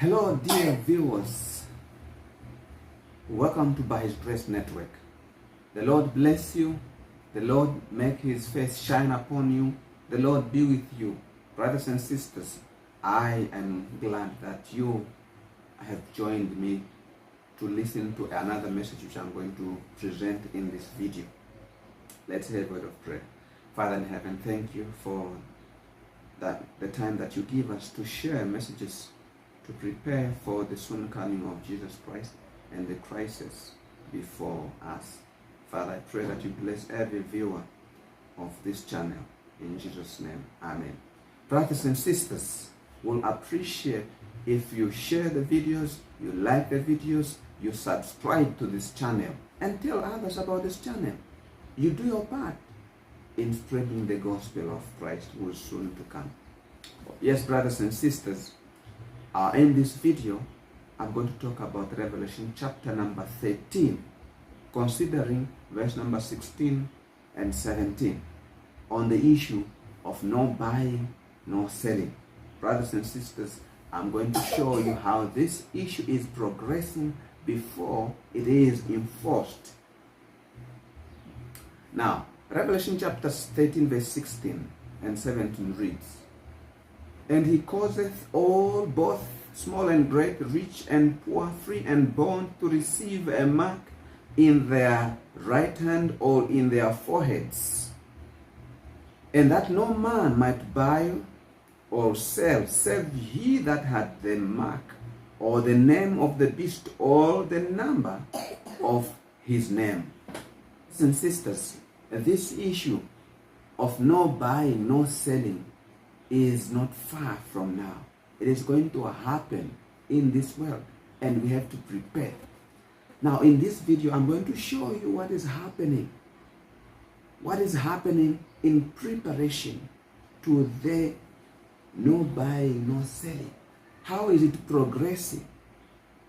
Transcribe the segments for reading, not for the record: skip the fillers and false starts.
Hello, dear viewers. Welcome to By His Grace Network. The Lord bless you. The Lord make His face shine upon you. The Lord be with you. Brothers and sisters, I am glad that you have joined me to listen to another message which I'm going to present in this video. Let's have a word of prayer. Father in heaven, thank you for the time that you give us to share messages, to prepare for the soon coming of Jesus Christ and the crisis before us. Father, I pray that you bless every viewer of this channel. In Jesus' name, amen. Brothers and sisters, will appreciate if you share the videos, you like the videos, you subscribe to this channel, and tell others about this channel. You do your part in spreading the gospel of Christ who is soon to come. Yes, brothers and sisters, in this video, I'm going to talk about Revelation chapter number 13, considering verse number 16 and 17, on the issue of no buying, no selling. Brothers and sisters, I'm going to show you how this issue is progressing before it is enforced. Now, Revelation chapter 13 verse 16 and 17 reads, "And he causeth all, both small and great, rich and poor, free and bond, to receive a mark in their right hand or in their foreheads, and that no man might buy or sell, save he that had the mark, or the name of the beast, or the number of his name." Brothers and sisters, this issue of no buying, no selling is not far from now. It is going to happen in this world, and we have to prepare. Now, in this video, I'm going to show you what is happening. What is happening in preparation to the no buying, no selling. How is it progressing?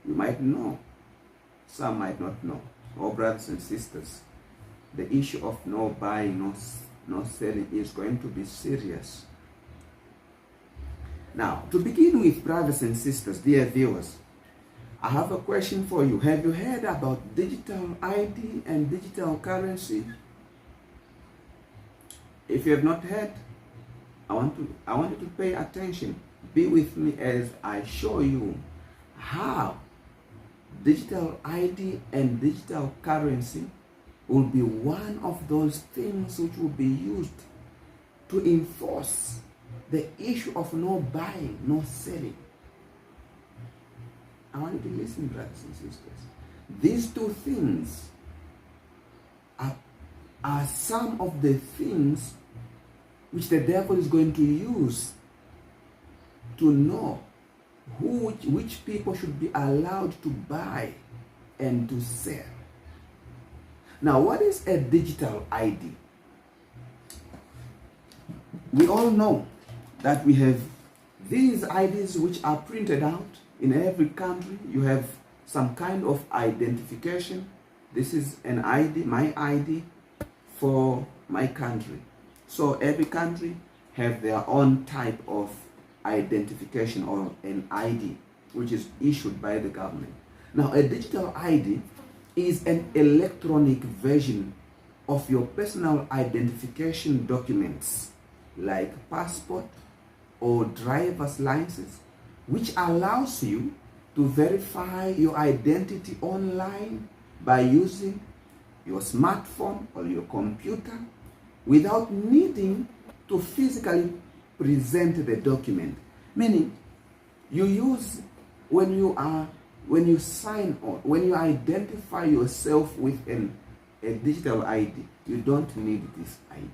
You might know. Some might not know. Oh, brothers and sisters, the issue of no buying, no selling is going to be serious. Now, to begin with, brothers and sisters, dear viewers, I have a question for you. Have you heard about digital ID and digital currency? If you have not heard, I want you to pay attention. Be with me as I show you how digital ID and digital currency will be one of those things which will be used to enforce the issue of no buying, no selling. I want you to listen, brothers and sisters. These two things are some of the things which the devil is going to use to know which people should be allowed to buy and to sell. Now, what is a digital ID? We all know that we have these IDs which are printed out in every country. You have some kind of identification. This is an ID, my ID for my country. So every country have their own type of identification or an ID which is issued by the government. Now, a digital ID is an electronic version of your personal identification documents like passport or driver's license, which allows you to verify your identity online by using your smartphone or your computer without needing to physically present the document. Meaning, you use when you sign on, when you identify yourself with a digital ID, you don't need this ID.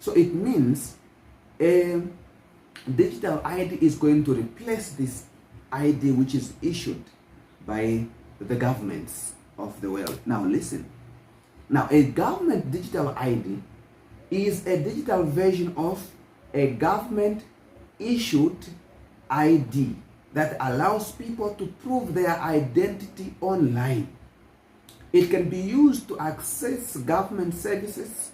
So it means a digital ID is going to replace this ID which is issued by the governments of the world. Now listen. Now, a government digital ID is a digital version of a government issued ID that allows people to prove their identity online. It can be used to access government services,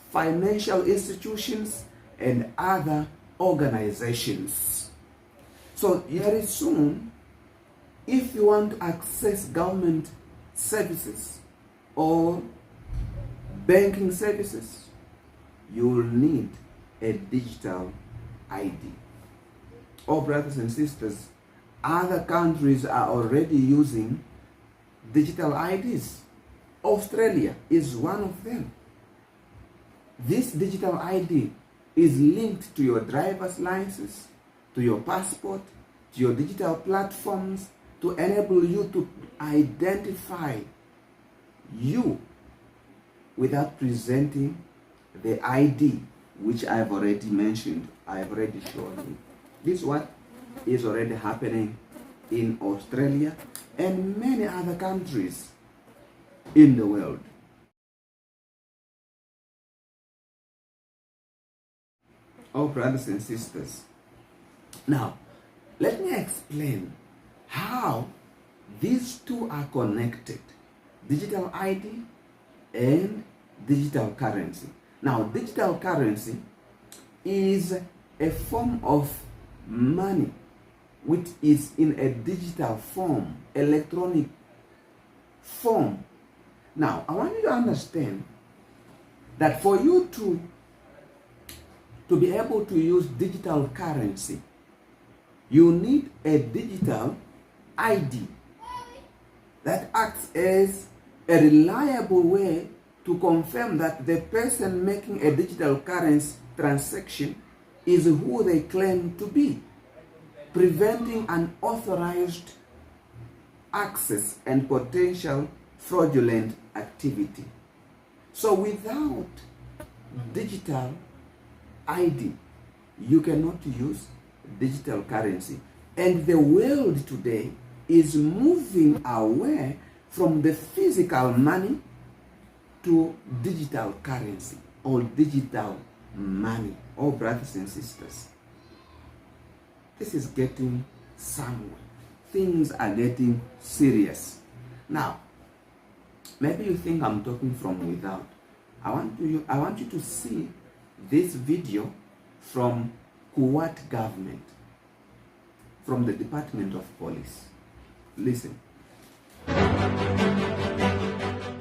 financial institutions, and other organizations. So very soon, if you want to access government services or banking services, you will need a digital ID. Oh, brothers and sisters, other countries are already using digital IDs. Australia is one of them. This digital ID is linked to your driver's license, to your passport, to your digital platforms, to enable you to identify you without presenting the ID, which I've already mentioned, I've already shown you. This is what is already happening in Australia and many other countries in the world. Oh, brothers and sisters, now let me explain how these two are connected: digital ID and digital currency. Now, digital currency is a form of money which is in a digital form, electronic form. Now, I want you to understand that for you to be able to use digital currency, you need a digital ID that acts as a reliable way to confirm that the person making a digital currency transaction is who they claim to be, preventing unauthorized access and potential fraudulent activity. So without digital ID, you cannot use digital currency. And the world today is moving away from the physical money to digital currency or digital money. Oh, brothers and sisters, this is getting somewhere. Things are getting serious. Now, maybe you think I'm talking from without. I want you to see this video from Kuwait government, from the Department of Police. Listen.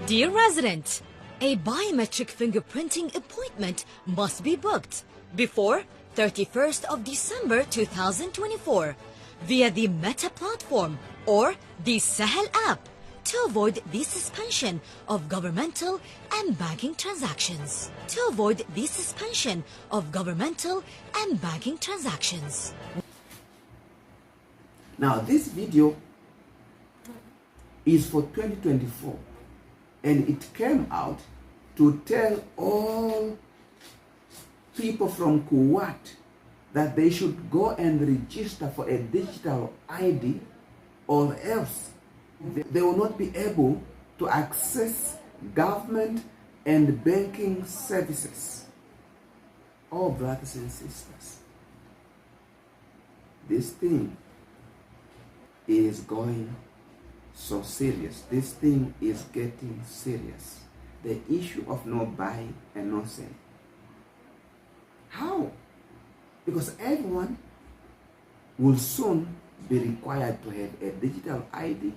Dear resident, a biometric fingerprinting appointment must be booked before 31st of December 2024 via the Meta platform or the Sahel app to avoid the suspension of governmental and banking transactions. To avoid the suspension of governmental and banking transactions. Now, this video is for 2024, and it came out to tell all people from Kuwait that they should go and register for a digital ID, or else they will not be able to access government and banking services. Oh, brothers and sisters, this thing is going so serious. This thing is getting serious. The issue of no buying and no selling. How? Because everyone will soon be required to have a digital ID,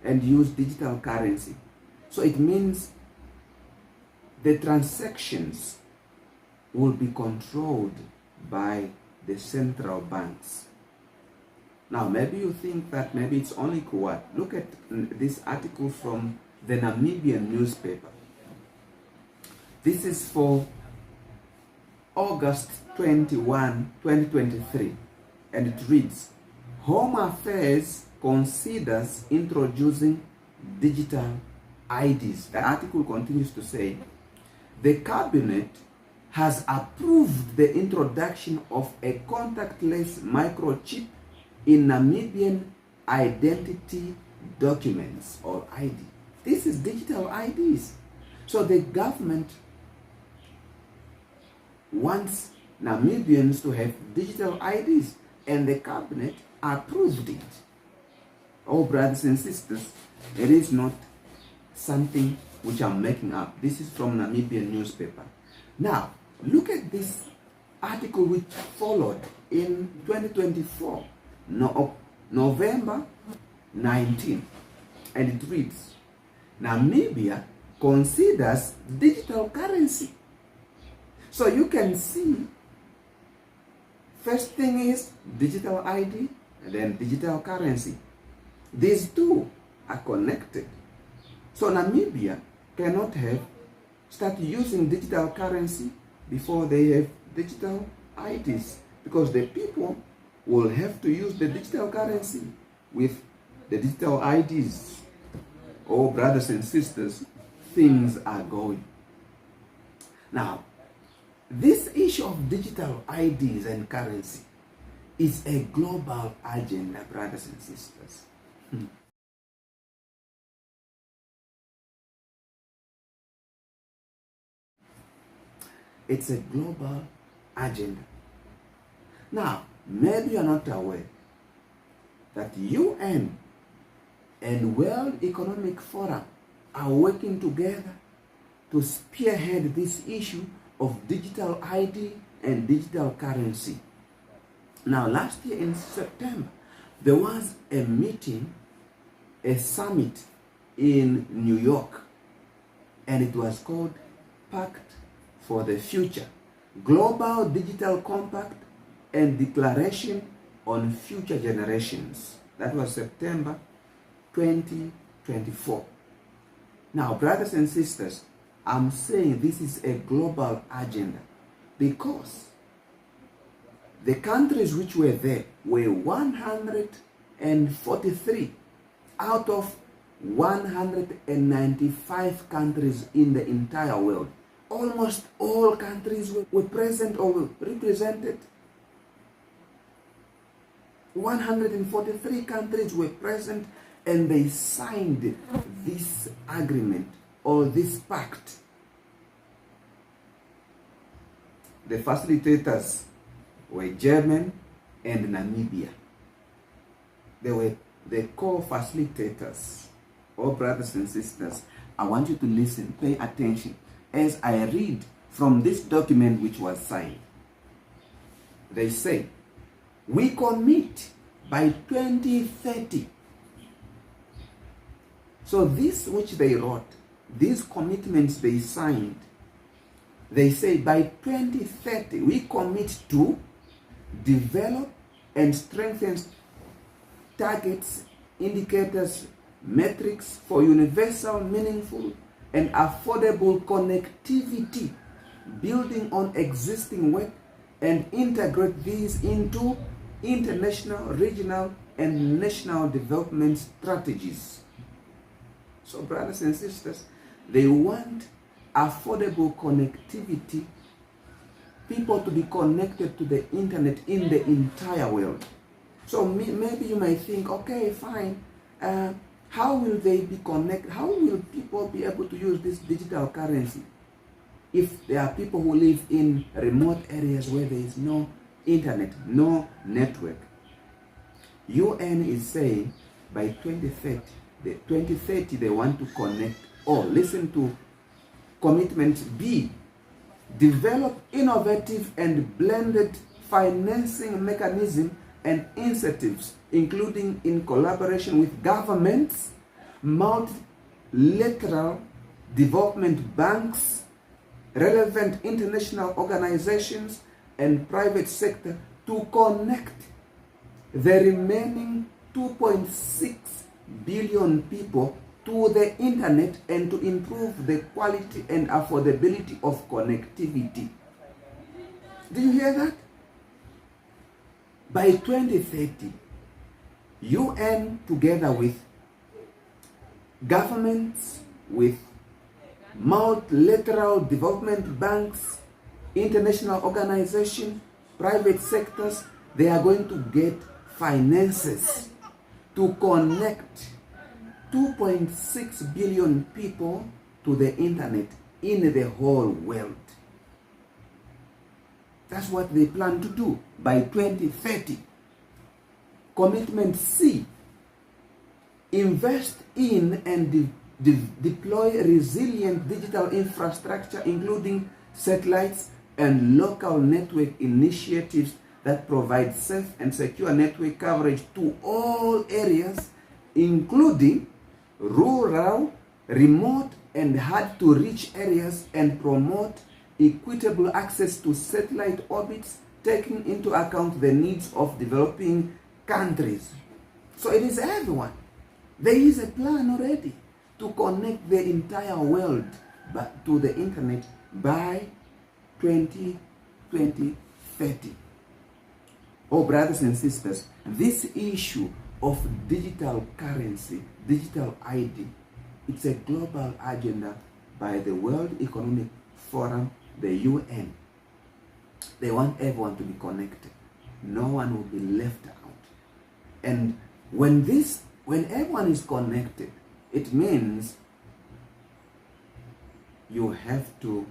and use digital currency. So it means the transactions will be controlled by the central banks. Now, maybe you think that maybe it's only Kuwait. Look at this article from the Namibian newspaper. This is for August 21, 2023, and it reads, Home Affairs considers introducing digital IDs. The article continues to say, the cabinet has approved the introduction of a contactless microchip in Namibian identity documents, or ID. This is digital IDs. So the government wants Namibians to have digital IDs, and the cabinet approved it. Oh, brothers and sisters, it is not something which I'm making up. This is from Namibian newspaper. Now, look at this article which followed in 2024. November 19, and it reads, Namibia considers digital currency. So you can see, first thing is digital ID and then digital currency. These two are connected. So Namibia cannot start using digital currency before they have digital IDs, because the people will have to use the digital currency with the digital IDs. Oh, brothers and sisters, things are going. Now, this issue of digital IDs and currency is a global agenda, brothers and sisters. It's a global agenda. Now, maybe you're not aware that UN and World Economic Forum are working together to spearhead this issue of digital ID and digital currency. Now, last year in September, there was a meeting, a summit in New York, and it was called Pact for the Future, Global Digital Compact and Declaration on Future Generations. That was September 2024. Now, brothers and sisters, I'm saying this is a global agenda because the countries which were there were 143 out of 195 countries in the entire world. Almost all countries were present or were represented. 143 countries were present, and they signed this agreement or this pact. The facilitators were Germany and Namibia. They were the co-facilitators. Oh, brothers and sisters, I want you to listen, pay attention as I read from this document which was signed. They say, we commit by 2030. So this which they wrote, these commitments they signed, they say by 2030 we commit to develop and strengthen targets, indicators, metrics for universal, meaningful, and affordable connectivity, building on existing work, and integrate these into international, regional, and national development strategies. So, brothers and sisters, they want affordable connectivity, people to be connected to the internet in the entire world. So maybe you might think, okay, fine, how will they be connected? How will people be able to use this digital currency if there are people who live in remote areas where there is no internet, no network? UN is saying by 2030 they want to connect all. Listen to commitment B. Develop innovative and blended financing mechanism and incentives, including in collaboration with governments, multilateral development banks, relevant international organizations, and private sector to connect the remaining 2.6 billion people to the internet and to improve the quality and affordability of connectivity. Do you hear that? By 2030, UN together with governments, with multilateral development banks, international organizations, private sectors, they are going to get finances to connect 2.6 billion people to the internet in the whole world. That's what they plan to do by 2030. Commitment C. Invest in and deploy resilient digital infrastructure, including satellites and local network initiatives that provides safe and secure network coverage to all areas, including rural, remote, and hard-to-reach areas, and promote equitable access to satellite orbits, taking into account the needs of developing countries. So it is everyone. There is a plan already to connect the entire world to the internet by 2030. Oh, brothers and sisters, this issue of digital currency, digital ID, it's a global agenda by the World Economic Forum, the UN. They want everyone to be connected. No one will be left out. And when everyone is connected, it means you have to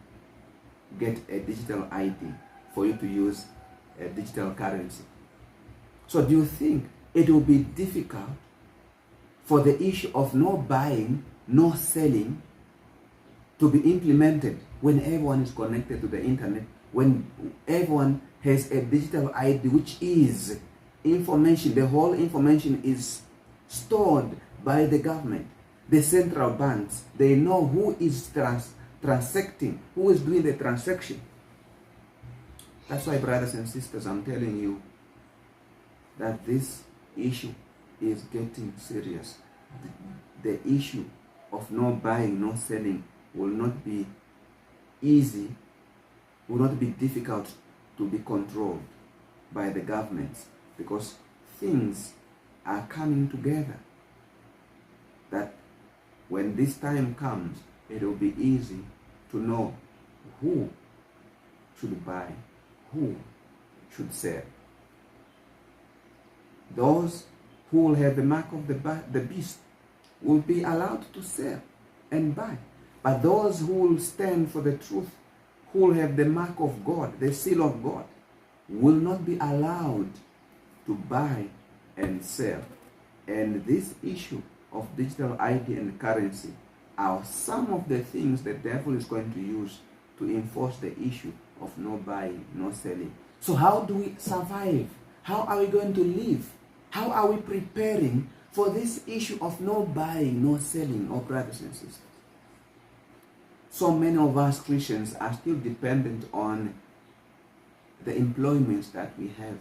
get a digital ID for you to use a digital currency. So do you think it will be difficult for the issue of no buying, no selling to be implemented when everyone is connected to the internet, when everyone has a digital ID, which is information, the whole information is stored by the government, the central banks. They know who is transacting, who is doing the transaction. That's why, brothers and sisters, I'm telling you that this issue is getting serious. The issue of no buying, no selling will not be easy, will not be difficult to be controlled by the governments, because things are coming together that when this time comes, it will be easy to know who should buy, who should sell. Those who will have the mark of the beast will be allowed to sell and buy. But those who will stand for the truth, who will have the mark of God, the seal of God, will not be allowed to buy and sell. And this issue of digital ID and currency are some of the things the devil is going to use to enforce the issue of no buying, no selling. So how do we survive? How are we going to live? How are we preparing for this issue of no buying, no selling, oh brothers and sisters? So many of us Christians are still dependent on the employments that we have.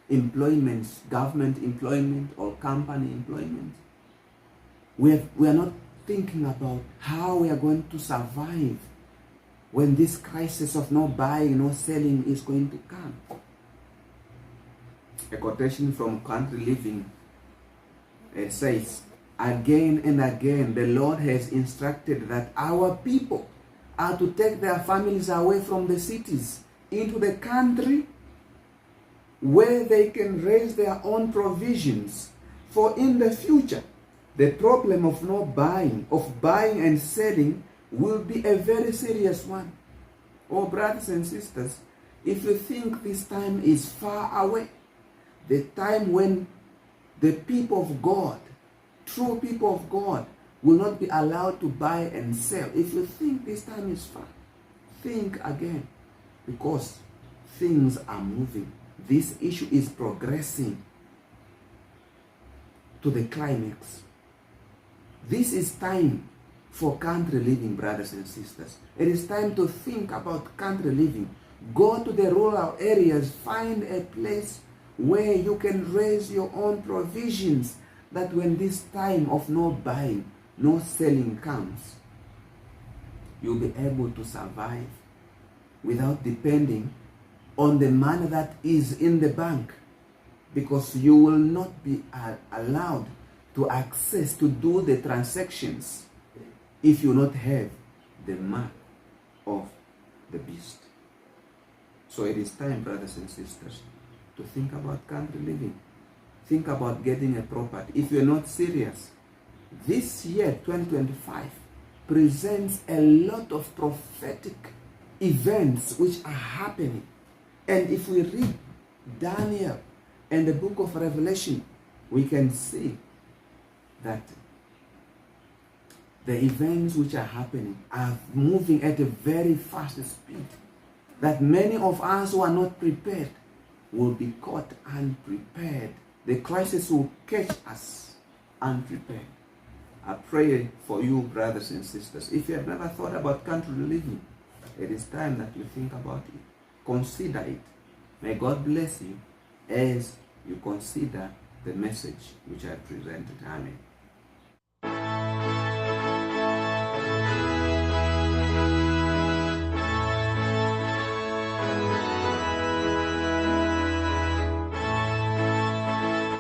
Employments, government employment or company employment. We are not thinking about how we are going to survive when this crisis of no buying, no selling is going to come. A quotation from Country Living says, again and again, the Lord has instructed that our people are to take their families away from the cities into the country where they can raise their own provisions. For in the future, the problem of no buying, of buying and selling, will be a very serious one. Oh, brothers and sisters, if you think this time is far away, the time when the people of God, true people of God, will not be allowed to buy and sell. If you think this time is far, think again, because things are moving. This issue is progressing to the climax. This is time for country living, brothers and sisters. It is time to think about country living. Go to the rural areas, find a place where you can raise your own provisions, that when this time of no buying, no selling comes, you'll be able to survive without depending on the money that is in the bank, because you will not be allowed to access, to do the transactions, if you not have the mark of the beast. So it is time, brothers and sisters, to think about country living. Think about getting a property. If you're not serious, this year, 2025, presents a lot of prophetic events which are happening. And if we read Daniel and the book of Revelation, we can see that the events which are happening are moving at a very fast speed, that many of us who are not prepared will be caught unprepared. The crisis will catch us unprepared. I pray for you, brothers and sisters. If you have never thought about country living, it is time that you think about it. Consider it. May God bless you as you consider the message which I presented. Amen.